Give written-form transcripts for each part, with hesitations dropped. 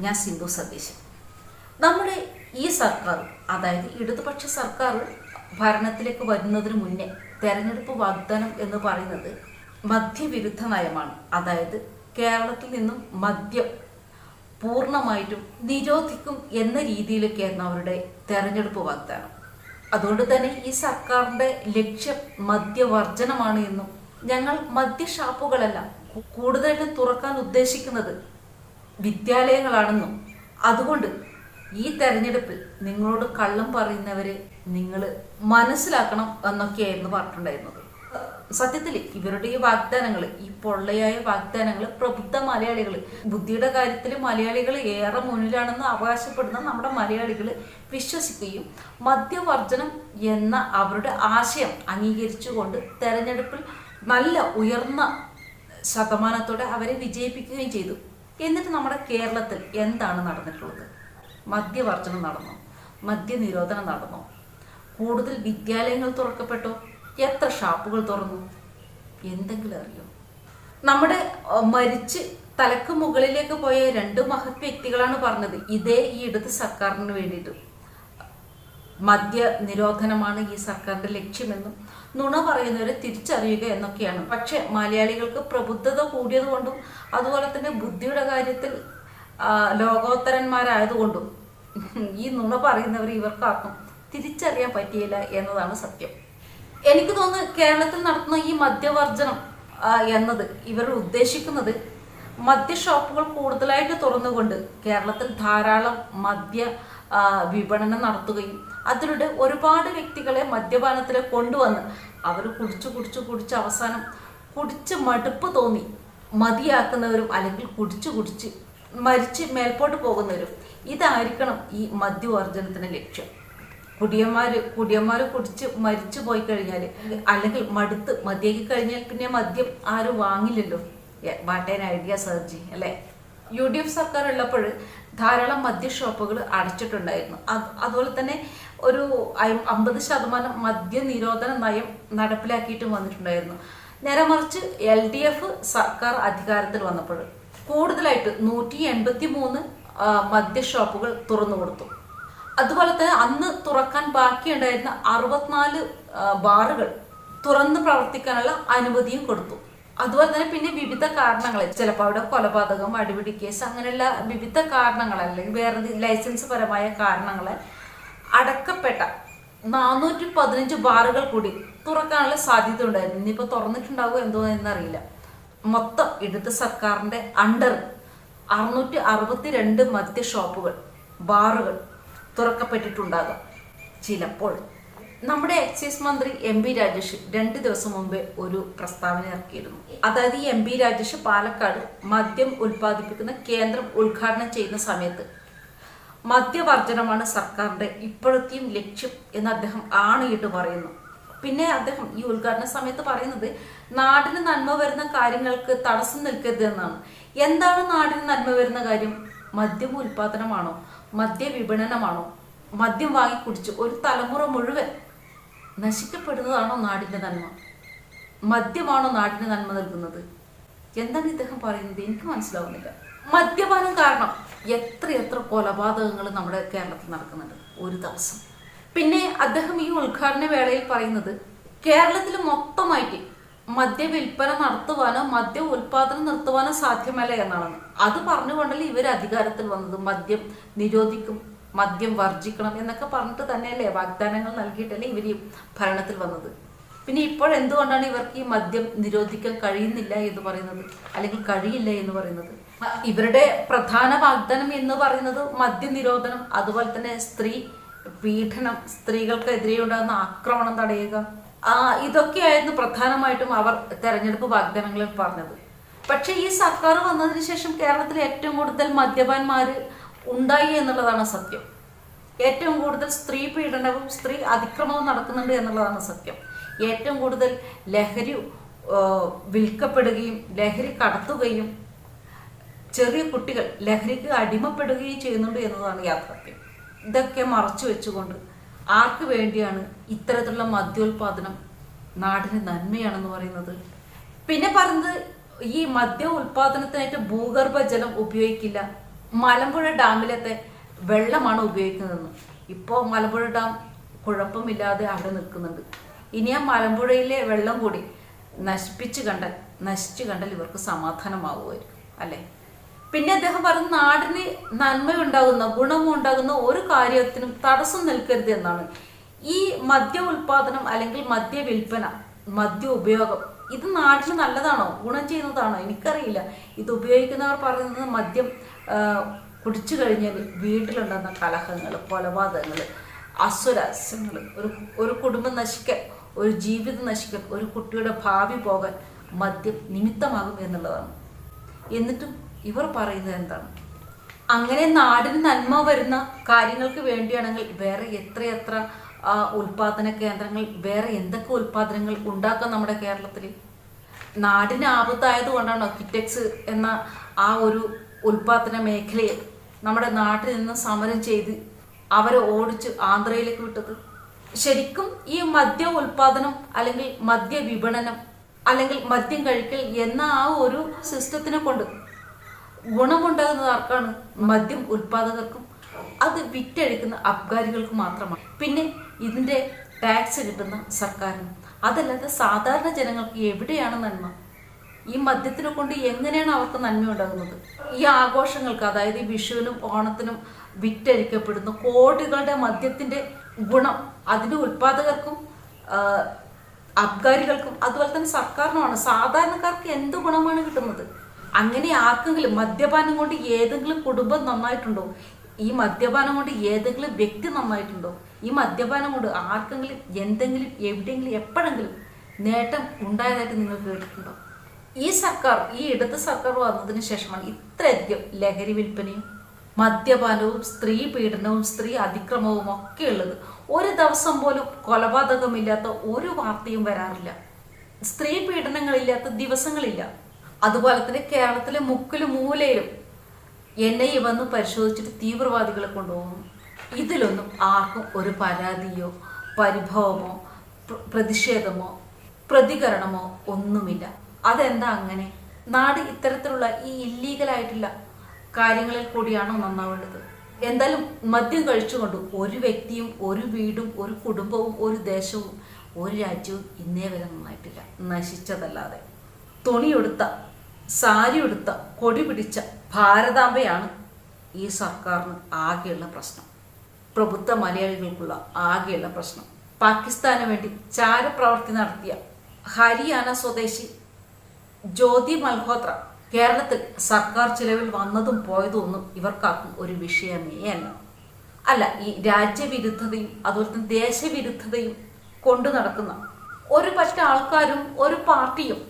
ഞാൻ സിന്ധു സതീശൻ. നമ്മുടെ ഈ സർക്കാർ, അതായത് ഇടതുപക്ഷ സർക്കാർ ഭരണത്തിലേക്ക് വരുന്നതിന് മുന്നേ തെരഞ്ഞെടുപ്പ് വാഗ്ദാനം എന്ന് പറയുന്നത് മദ്യവിരുദ്ധ നയമാണ്. അതായത് കേരളത്തിൽ നിന്നും മദ്യം പൂർണ്ണമായിട്ടും നിരോധിക്കും എന്ന രീതിയിലൊക്കെയായിരുന്നു അവരുടെ തെരഞ്ഞെടുപ്പ് വാഗ്ദാനം. അതുകൊണ്ട് തന്നെ ഈ സർക്കാരിൻ്റെ ലക്ഷ്യം മദ്യവർജനമാണ് എന്നും ഞങ്ങൾ മദ്യഷാപ്പുകളല്ല കൂടുതലായിട്ടും തുറക്കാൻ ഉദ്ദേശിക്കുന്നത് വിദ്യാലയങ്ങളാണെന്നും അതുകൊണ്ട് ഈ തെരഞ്ഞെടുപ്പിൽ നിങ്ങളോട് കള്ളം പറയുന്നവരെ നിങ്ങൾ മനസ്സിലാക്കണം എന്നൊക്കെയായിരുന്നു പറഞ്ഞിട്ടുണ്ടായിരുന്നത്. സത്യത്തിൽ ഇവരുടെ ഈ വാഗ്ദാനങ്ങൾ, ഈ പൊള്ളയായ വാഗ്ദാനങ്ങൾ പ്രബുദ്ധ മലയാളികൾ, ബുദ്ധിയുടെ കാര്യത്തിൽ മലയാളികൾ ഏറെ മുന്നിലാണെന്ന് അവകാശപ്പെടുന്ന നമ്മുടെ മലയാളികൾ വിശ്വസിക്കുകയും മദ്യവർജനം എന്ന അവരുടെ ആശയം അംഗീകരിച്ചുകൊണ്ട് തെരഞ്ഞെടുപ്പിൽ നല്ല ഉയർന്ന ശതമാനത്തോടെ അവരെ വിജയിപ്പിക്കുകയും ചെയ്തു. എന്നിട്ട് നമ്മുടെ കേരളത്തിൽ എന്താണ് നടന്നിട്ടുള്ളത്? മദ്യവർജനം നടന്നോ? മദ്യനിരോധനം നടന്നോ? കൂടുതൽ വിദ്യാലയങ്ങൾ തുറക്കപ്പെട്ടോ? എത്ര ഷാപ്പുകൾ തുറന്നു? എന്തെങ്കിലും അറിയോ? നമ്മുടെ മരിച്ച് തലക്ക് മുകളിലേക്ക് പോയ 2 മഹത് വ്യക്തികളാണ് പറഞ്ഞത് ഇതേ ഈ ഇടത് സർക്കാരിന് വേണ്ടിയിട്ട് മദ്യ നിരോധനമാണ് ഈ സർക്കാരിന്റെ ലക്ഷ്യമെന്നും നുണ പറയുന്നവരെ തിരിച്ചറിയുക എന്നൊക്കെയാണ്. പക്ഷെ മലയാളികൾക്ക് പ്രബുദ്ധത കൂടിയത് കൊണ്ടും അതുപോലെ തന്നെ ബുദ്ധിയുടെ കാര്യത്തിൽ ലോകോത്തരന്മാരായതുകൊണ്ടും ഈ നുണ പറയുന്നവർ ഇവർക്കാർക്കും തിരിച്ചറിയാൻ പറ്റിയില്ല എന്നതാണ് സത്യം. എനിക്ക് തോന്നുന്നു കേരളത്തിൽ നടത്തുന്ന ഈ മദ്യവർജനം എന്നത് ഇവർ ഉദ്ദേശിക്കുന്നത് മദ്യഷോപ്പുകൾ കൂടുതലായിട്ട് തുറന്നുകൊണ്ട് കേരളത്തിൽ ധാരാളം മദ്യ വിപണനം നടത്തുകയും അതിലൂടെ ഒരുപാട് വ്യക്തികളെ മദ്യപാനത്തിലേക്ക് കൊണ്ടുവന്ന് അവർ കുടിച്ച് അവസാനം കുടിച്ച് മടുപ്പ് തോന്നി മതിയാക്കുന്നവരും അല്ലെങ്കിൽ കുടിച്ച് മരിച്ച് മേൽപോട്ട് പോകുന്നവരും ഇതായിരിക്കണം ഈ മദ്യവർജനത്തിന് ലക്ഷ്യം. കുടിയന്മാർ കുടിച്ച് മരിച്ചു പോയി കഴിഞ്ഞാൽ അല്ലെങ്കിൽ മടുത്ത് മദ്യക്ക് കഴിഞ്ഞാൽ പിന്നെ മദ്യം ആരും വാങ്ങില്ലല്ലോ. വാട്ട് ആൻ ഐഡിയ സർജി അല്ലേ? UDF സർക്കാർ ഉള്ളപ്പോൾ ധാരാളം മദ്യഷോപ്പുകൾ അടച്ചിട്ടുണ്ടായിരുന്നു. അതുപോലെ തന്നെ ഒരു 50% മദ്യനിരോധന നയം നടപ്പിലാക്കിയിട്ടും വന്നിട്ടുണ്ടായിരുന്നു. നേരെ മറിച്ച് LDF സർക്കാർ അധികാരത്തിൽ വന്നപ്പോൾ കൂടുതലായിട്ട് 183 മദ്യഷോപ്പുകൾ തുറന്നു കൊടുത്തു. അതുപോലെ തന്നെ അന്ന് തുറക്കാൻ ബാക്കിയുണ്ടായിരുന്ന 64 ബാറുകൾ തുറന്ന് പ്രവർത്തിക്കാനുള്ള അനുമതിയും കൊടുത്തു. അതുപോലെ തന്നെ പിന്നെ വിവിധ കാരണങ്ങൾ, ചിലപ്പോൾ അവിടെ കൊലപാതകം, അടിപിടി കേസ്, അങ്ങനെയുള്ള വിവിധ കാരണങ്ങൾ അല്ലെങ്കിൽ വേറെ ലൈസൻസ് പരമായ കാരണങ്ങളെ അടക്കപ്പെട്ട 415 ബാറുകൾ കൂടി തുറക്കാനുള്ള സാധ്യത ഉണ്ടായിരുന്നു. ഇനിയിപ്പോൾ തുറന്നിട്ടുണ്ടാവുമോ എന്തോ എന്നറിയില്ല. മൊത്തം ഇടത് സർക്കാരിന്റെ അണ്ടർ 662 മദ്യഷോപ്പുകൾ, ബാറുകൾ തുറക്കപ്പെട്ടിട്ടുണ്ടാകാം. ചിലപ്പോൾ നമ്മുടെ എക്സൈസ് മന്ത്രി MP രാജേഷ് 2 ദിവസം മുമ്പേ ഒരു പ്രസ്താവന ഇറക്കിയിരുന്നു. അതായത് ഈ MP രാജേഷ് പാലക്കാട് മദ്യം ഉൽപ്പാദിപ്പിക്കുന്ന കേന്ദ്രം ഉദ്ഘാടനം ചെയ്യുന്ന സമയത്ത് മദ്യവർജനമാണ് സർക്കാരിന്റെ ഇപ്പോഴത്തെയും ലക്ഷ്യം എന്ന് അദ്ദേഹം ആണയിട്ട് പറയുന്നു. പിന്നെ അദ്ദേഹം ഈ ഉദ്ഘാടന സമയത്ത് പറയുന്നത് നാടിന് നന്മ വരുന്ന കാര്യങ്ങൾക്ക് തടസ്സം നിൽക്കരുത് എന്നാണ്. എന്താണ് നാടിന് നന്മ വരുന്ന കാര്യം? മദ്യം ഉൽപാദനമാണോ? മദ്യവിപണനമാണോ? മദ്യം വാങ്ങി കുടിച്ച് ഒരു തലമുറ മുഴുവൻ നശിക്കപ്പെടുന്നതാണോ നാടിന്റെ നന്മ? മദ്യമാണോ നാടിന് നന്മ നൽകുന്നത്? എന്താണ് ഇദ്ദേഹം പറയുന്നത്? എനിക്ക് മനസ്സിലാവുന്നില്ല. മദ്യപാനം കാരണം എത്ര കൊലപാതകങ്ങൾ നമ്മുടെ കേരളത്തിൽ നടക്കുന്നുണ്ട് ഒരു ദിവസം. പിന്നെ അദ്ദേഹം ഈ ഉദ്ഘാടന വേളയിൽ പറയുന്നത് കേരളത്തിൽ മൊത്തമായിട്ട് മദ്യവിൽപ്പന നടത്തുവാനോ മദ്യ ഉൽപാദനം നിർത്തുവാനോ സാധ്യമല്ല എന്നാണ്. അത് പറഞ്ഞുകൊണ്ടല്ലേ ഇവർ അധികാരത്തിൽ വന്നത്. മദ്യം നിരോധിക്കും, മദ്യം വർജിക്കണം എന്നൊക്കെ പറഞ്ഞിട്ട് തന്നെയല്ലേ വാഗ്ദാനങ്ങൾ നൽകിയിട്ടല്ലേ ഇവർ ഈ ഭരണത്തിൽ വന്നത്. പിന്നെ ഇപ്പോഴെന്തുകൊണ്ടാണ് ഇവർക്ക് ഈ മദ്യം നിരോധിക്കാൻ കഴിയുന്നില്ല എന്ന് പറയുന്നത്, അല്ലെങ്കിൽ കഴിയില്ല എന്ന് പറയുന്നത്? ഇവരുടെ പ്രധാന വാഗ്ദാനം എന്ന് പറയുന്നത് മദ്യനിരോധനം, അതുപോലെ തന്നെ സ്ത്രീ പീഡനം, സ്ത്രീകൾക്കെതിരെ ഉണ്ടാകുന്ന ആക്രമണം തടയുക, ഇതൊക്കെയായിരുന്നു പ്രധാനമായിട്ടും അവർ തെരഞ്ഞെടുപ്പ് വാഗ്ദാനങ്ങളിൽ പറഞ്ഞത്. പക്ഷെ ഈ സർക്കാർ വന്നതിന് ശേഷം കേരളത്തിൽ ഏറ്റവും കൂടുതൽ മദ്യപാന്മാര് ഉണ്ടായി എന്നുള്ളതാണ് സത്യം. ഏറ്റവും കൂടുതൽ സ്ത്രീ പീഡനവും സ്ത്രീ അതിക്രമവും നടക്കുന്നുണ്ട് എന്നുള്ളതാണ് സത്യം. ഏറ്റവും കൂടുതൽ ലഹരി വിൽക്കപ്പെടുകയും ലഹരി കടത്തുകയും ചെറിയ കുട്ടികൾ ലഹരിക്ക് അടിമപ്പെടുകയും ചെയ്യുന്നുണ്ട് എന്നതാണ് യാഥാർത്ഥ്യം. ഇതൊക്കെ മറച്ചു വെച്ചുകൊണ്ട് ആർക്ക് വേണ്ടിയാണ് ഇത്തരത്തിലുള്ള മദ്യോൽപാദനം നാടിന് നന്മയാണെന്ന് പറയുന്നത്? പിന്നെ പറയുന്നത് ഈ മദ്യ ഉൽപാദനത്തിനായിട്ട് ഭൂഗർഭ ജലം ഉപയോഗിക്കില്ല, മലമ്പുഴ ഡാമിലത്തെ വെള്ളമാണ് ഉപയോഗിക്കുന്നതെന്ന്. ഇപ്പോൾ മലമ്പുഴ ഡാം കുഴപ്പമില്ലാതെ അവിടെ നിൽക്കുന്നുണ്ട്. ഇനി ആ മലമ്പുഴയിലെ വെള്ളം കൂടി നശിച്ചു കണ്ടാൽ ഇവർക്ക് സമാധാനമാവുമായിരിക്കും അല്ലേ. പിന്നെ അദ്ദേഹം പറഞ്ഞ നാടിന് നന്മയുണ്ടാകുന്ന ഗുണമുണ്ടാകുന്ന ഒരു കാര്യത്തിനും തടസ്സം നിൽക്കരുത് എന്നാണ്. ഈ മദ്യ ഉൽപാദനം അല്ലെങ്കിൽ മദ്യ വിൽപ്പന, മദ്യ ഉപയോഗം ഇത് നാടിന് നല്ലതാണോ, ഗുണം ചെയ്യുന്നതാണോ എനിക്കറിയില്ല. ഇത് ഉപയോഗിക്കുന്നവർ പറയുന്നത് മദ്യം കുടിച്ചു കഴിഞ്ഞാൽ വീട്ടിലുണ്ടാകുന്ന കലഹങ്ങൾ, കൊലപാതകങ്ങൾ, അസ്വരസ്യങ്ങൾ, ഒരു കുടുംബം നശിക്കാൻ, ഒരു ജീവിതം നശിക്കാൻ, ഒരു കുട്ടിയുടെ ഭാവി പോകാൻ മദ്യം നിമിത്തമാകും എന്നുള്ളതാണ്. എന്നിട്ടും ഇവർ പറയുന്നത് എന്താണ്? അങ്ങനെ നാടിന് നന്മ വരുന്ന കാര്യങ്ങൾക്ക് വേണ്ടിയാണെങ്കിൽ വേറെ എത്രയെത്ര ഉൽപാദന കേന്ദ്രങ്ങൾ, വേറെ എന്തൊക്കെ ഉൽപാദനങ്ങൾ ഉണ്ടാക്കാം നമ്മുടെ കേരളത്തിൽ. നാടിന് ആപത്തായത് കൊണ്ടാണോ കിറ്റക്സ് എന്ന ആ ഒരു ഉൽപാദന മേഖലയെ നമ്മുടെ നാട്ടിൽ നിന്ന് സമരം ചെയ്ത് അവരെ ഓടിച്ച് ആന്ധ്രയിലേക്ക് വിട്ടത്? ശരിക്കും ഈ മദ്യ ഉൽപാദനം അല്ലെങ്കിൽ മദ്യ വിപണനം അല്ലെങ്കിൽ മദ്യം കഴിക്കൽ എന്ന ആ ഒരു സിസ്റ്റത്തിനെ കൊണ്ട് ഗുണമുണ്ടാകുന്നത് ആർക്കാണ്? മദ്യം ഉൽപാദകർക്കും അത് വിറ്റഴിക്കുന്ന അബ്കാരികൾക്ക് മാത്രമാണ്. പിന്നെ ഇതിൻ്റെ ടാക്സ് കിട്ടുന്ന സർക്കാരിനും. അതല്ലാതെ സാധാരണ ജനങ്ങൾക്ക് എവിടെയാണ് നന്മ? ഈ മദ്യത്തിനെ കൊണ്ട് എങ്ങനെയാണ് അവർക്ക് നന്മ ഉണ്ടാകുന്നത്? ഈ ആഘോഷങ്ങൾക്ക്, അതായത് ഈ വിഷുവിനും ഓണത്തിനും വിറ്റഴിക്കപ്പെടുന്ന കോടികളുടെ മദ്യത്തിൻ്റെ ഗുണം അതിൻ്റെ ഉൽപാദകർക്കും അബ്കാരികൾക്കും അതുപോലെ തന്നെ സർക്കാരിനുമാണ്. സാധാരണക്കാർക്ക് എന്ത് ഗുണമാണ് കിട്ടുന്നത്? അങ്ങനെ ആർക്കെങ്കിലും മദ്യപാനം കൊണ്ട് ഏതെങ്കിലും കുടുംബം നന്നായിട്ടുണ്ടോ? ഈ മദ്യപാനം കൊണ്ട് ഏതെങ്കിലും വ്യക്തി നന്നായിട്ടുണ്ടോ? ഈ മദ്യപാനം കൊണ്ട് ആർക്കെങ്കിലും എന്തെങ്കിലും എവിടെയെങ്കിലും എപ്പോഴെങ്കിലും നേട്ടം ഉണ്ടായതായിട്ട് നിങ്ങൾ കേട്ടിട്ടുണ്ടോ? ഈ ഇടത് സർക്കാർ വന്നതിന് ശേഷമാണ് ഇത്രയധികം ലഹരി വിൽപ്പനയും മദ്യപാനവും സ്ത്രീ പീഡനവും സ്ത്രീ അതിക്രമവും ഒക്കെ ഉള്ളത്. ഒരു ദിവസം പോലും കൊലപാതകമില്ലാത്ത ഒരു വാർത്തയും വരാറില്ല. സ്ത്രീ പീഡനങ്ങളില്ലാത്ത ദിവസങ്ങളില്ല. അതുപോലെ തന്നെ കേരളത്തിലെ മുക്കിലും മൂലയിലും NIA വന്ന് പരിശോധിച്ചിട്ട് തീവ്രവാദികളെ കൊണ്ടുപോകും. ഇതിലൊന്നും ആർക്കും ഒരു പരാതിയോ പരിഭവമോ പ്രതിഷേധമോ പ്രതികരണമോ ഒന്നുമില്ല. അതെന്താ അങ്ങനെ? നാട് ഇത്തരത്തിലുള്ള ഈ ഇല്ലീഗലായിട്ടുള്ള കാര്യങ്ങളിൽ കൂടിയാണോ നന്നാവേണ്ടത്? എന്തായാലും മദ്യം കഴിച്ചുകൊണ്ട് ഒരു വ്യക്തിയും ഒരു വീടും ഒരു കുടുംബവും ഒരു ദേശവും ഒരു രാജ്യവും ഇന്നേ വരെ നന്നായിട്ടില്ല, നശിച്ചതല്ലാതെ. തുണിയെടുത്ത സാരി എടുത്ത കൊടി പിടിച്ച ഭാരതാംബയാണ് ഈ സർക്കാരിന് ആകെയുള്ള പ്രശ്നം, പ്രബുദ്ധ മലയാളികൾക്കുള്ള ആകെയുള്ള പ്രശ്നം. പാകിസ്ഥാന് വേണ്ടി ചാരപ്രവർത്തി നടത്തിയ ഹരിയാന സ്വദേശി ജ്യോതി മൽഹോത്ര കേരളത്തിൽ സർക്കാർ ചിലവിൽ വന്നതും പോയതും ഒന്നും ഇവർക്കാർക്കും ഒരു വിഷയമേ അല്ല. ഈ രാജ്യവിരുദ്ധതയും അതുപോലെ തന്നെ ദേശവിരുദ്ധതയും കൊണ്ടു നടക്കുന്ന ഒരു പറ്റ ആൾക്കാരും ഒരു പാർട്ടിയും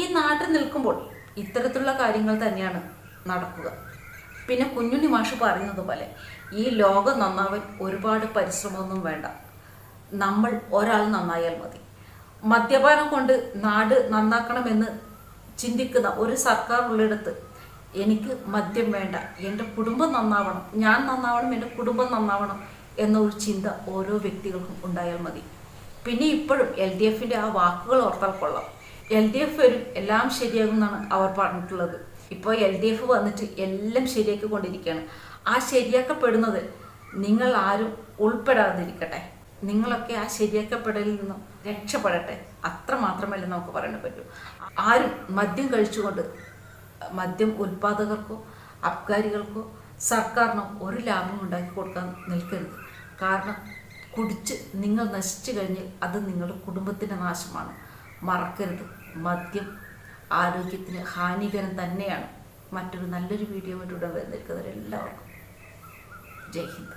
ഈ നാട്ടിൽ നിൽക്കുമ്പോൾ ഇത്തരത്തിലുള്ള കാര്യങ്ങൾ തന്നെയാണ് നടക്കുക. പിന്നെ കുഞ്ഞുണ്ണി മാഷ് പറയുന്നത് പോലെ ഈ ലോകം നന്നാവാൻ ഒരുപാട് പരിശ്രമമൊന്നും വേണ്ട, നമ്മൾ ഒരാൾ നന്നായാൽ മതി. മദ്യപാനം കൊണ്ട് നാട് നന്നാക്കണമെന്ന് ചിന്തിക്കുന്ന ഒരു സർക്കാർ ഉള്ളിടത്ത് എനിക്ക് മദ്യം വേണ്ട, എൻ്റെ കുടുംബം നന്നാവണം, ഞാൻ നന്നാവണം, എൻ്റെ കുടുംബം നന്നാവണം എന്നൊരു ചിന്ത ഓരോ വ്യക്തികൾക്കും ഉണ്ടായാൽ മതി. പിന്നെ ഇപ്പോഴും LDFൻ്റെ ആ വാക്കുകൾ ഓർത്താൽ കൊള്ളാം. LDF വരും, എല്ലാം ശരിയാകുമെന്നാണ് അവർ പറഞ്ഞിട്ടുള്ളത്. ഇപ്പോൾ LDF വന്നിട്ട് എല്ലാം ശരിയാക്കിക്കൊണ്ടിരിക്കുകയാണ്. ആ ശരിയാക്കപ്പെടുന്നത് നിങ്ങൾ ആരും ഉൾപ്പെടാതിരിക്കട്ടെ, നിങ്ങളൊക്കെ ആ ശരിയാക്കപ്പെടലിൽ നിന്നും രക്ഷപ്പെടട്ടെ, അത്ര മാത്രമല്ല നമുക്ക് പറയാൻ പറ്റൂ. ആരും മദ്യം കഴിച്ചുകൊണ്ട് മദ്യം ഉൽപാദകർക്കോ അബ്കാരികൾക്കോ സർക്കാരിനോ ഒരു ലാഭം ഉണ്ടാക്കി കൊടുക്കാൻ നിൽക്കരുത്. കാരണം കുടിച്ച് നിങ്ങൾ നശിച്ചു കഴിഞ്ഞാൽ അത് നിങ്ങളുടെ കുടുംബത്തിൻ്റെ നാശമാണ്. മറക്കരുത്, മദ്യം ആരോഗ്യത്തിന് ഹാനികരം തന്നെയാണ്. മറ്റൊരു നല്ലൊരു വീഡിയോ ആയിട്ട് ഉടൻ വരുന്നിരിക്കുന്നവരെല്ലാവർക്കും ജയ് ഹിന്ദ്.